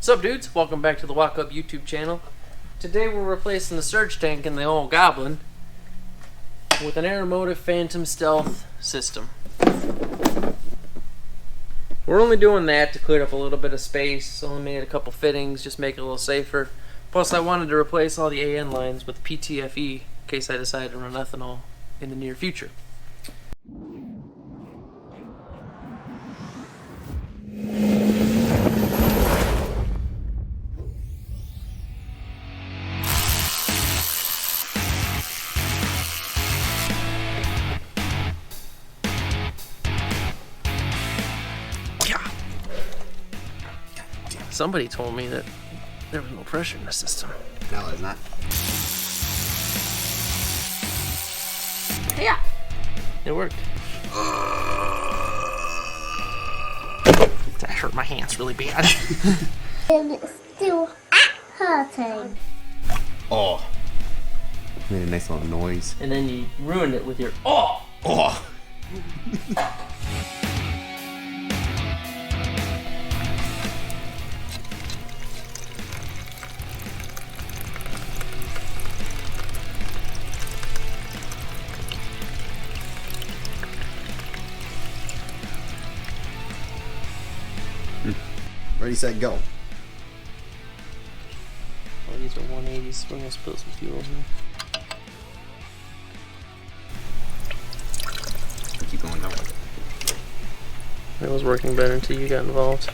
What's up, dudes? Welcome back to the Walk Up YouTube channel. Today we're replacing the surge tank in the old Goblin with an Aeromotive Phantom stealth system. We're only doing that to clear up a little bit of space, eliminate a couple fittings, just make it a little safer. Plus I wanted to replace all the AN lines with PTFE in case I decide to run ethanol in the near future. Somebody told me that there was no pressure in the system. No, there's not. Yeah. It worked. That hurt my hands really bad. And it's still hurting. Oh. Made a nice little noise. And then you ruined it with your oh! Oh! Ready, set, go. Oh, these are 180s. We're gonna spill some fuel here. Keep going down with it. It was working better until you got involved.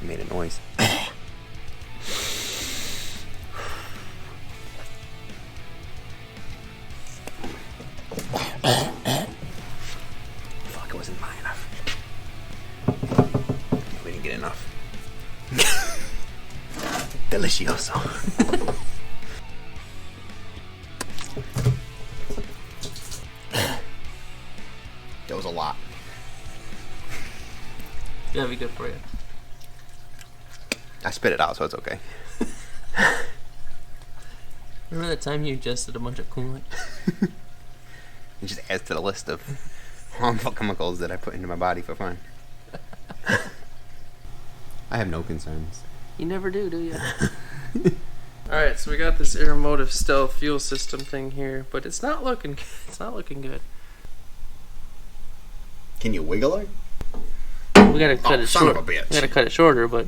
Made a noise. Fuck, it wasn't high enough. We didn't get enough. Delicioso. That was a lot. That'd be good for you. I spit it out, so it's okay. Remember that time you ingested a bunch of coolant? It just adds to the list of harmful chemicals that I put into my body for fun. I have no concerns. You never do you? Alright, so we got this Aeromotive stealth fuel system thing here, but it's not looking good. Can you wiggle it? We gotta cut it son short. of a bitch. We gotta cut it shorter, but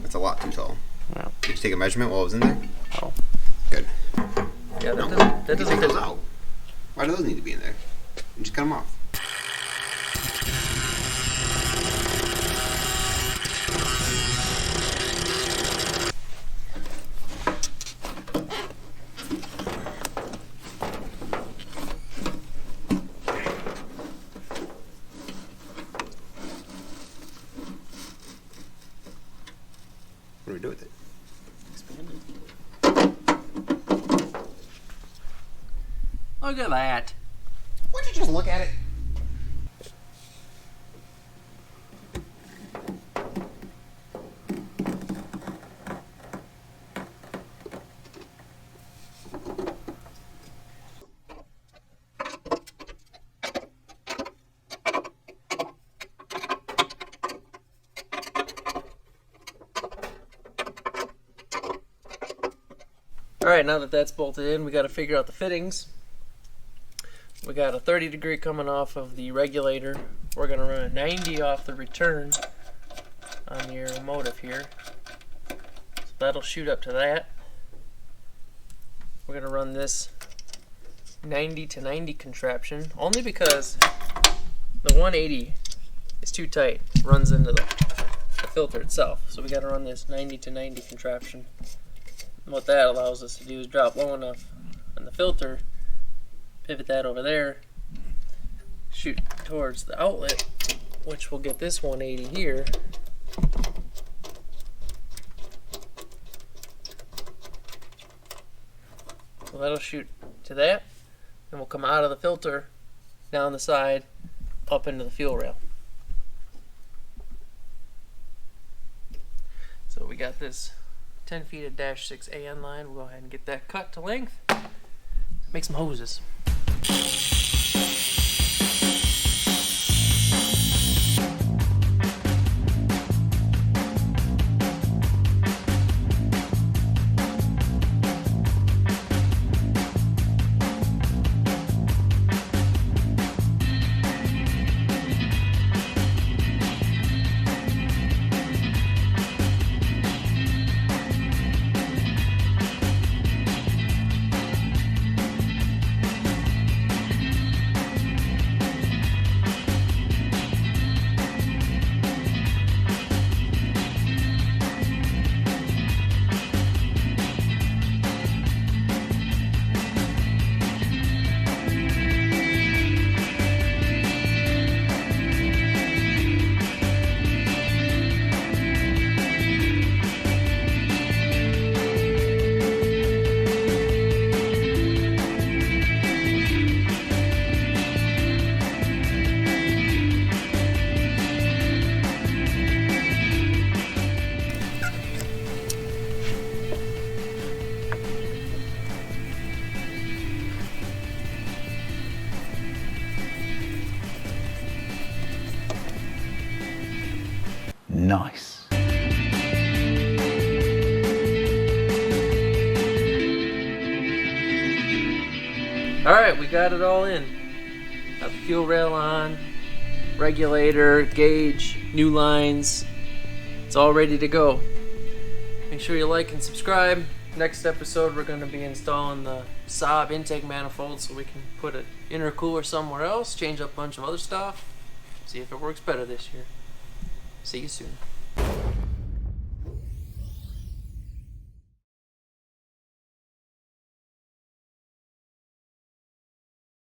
That's a lot too tall. wow. Did you take a measurement while it was in there? Oh. Good. Yeah, No, that you doesn't take those fit. out. Why do those need to be in there? You just cut them off. What do we do with it? Look at that. Why don't you just look at it? Alright, now that that's bolted in, we got to figure out the fittings. We got a 30 degree coming off of the regulator. We're going to run a 90 off the return on the Aeromotive here. So that'll shoot up to that. We're going to run this 90 to 90 contraption, only because the 180 is too tight. It runs into the filter itself. So we got to run this 90 to 90 contraption. And what that allows us to do is drop low enough on the filter, pivot that over there, shoot towards the outlet, which will get this 180 here. So that'll shoot to that, and we'll come out of the filter, down the side, up into the fuel rail. So we got this 10 feet of -6 AN line. We'll go ahead and get that cut to length. Make some hoses. Nice. Alright, we got it all in. Got the fuel rail on, regulator, gauge, new lines. It's all ready to go. Make sure you like and subscribe. Next episode we're going to be installing the Saab intake manifold so we can put an intercooler somewhere else, change up a bunch of other stuff, see if it works better this year. See you soon.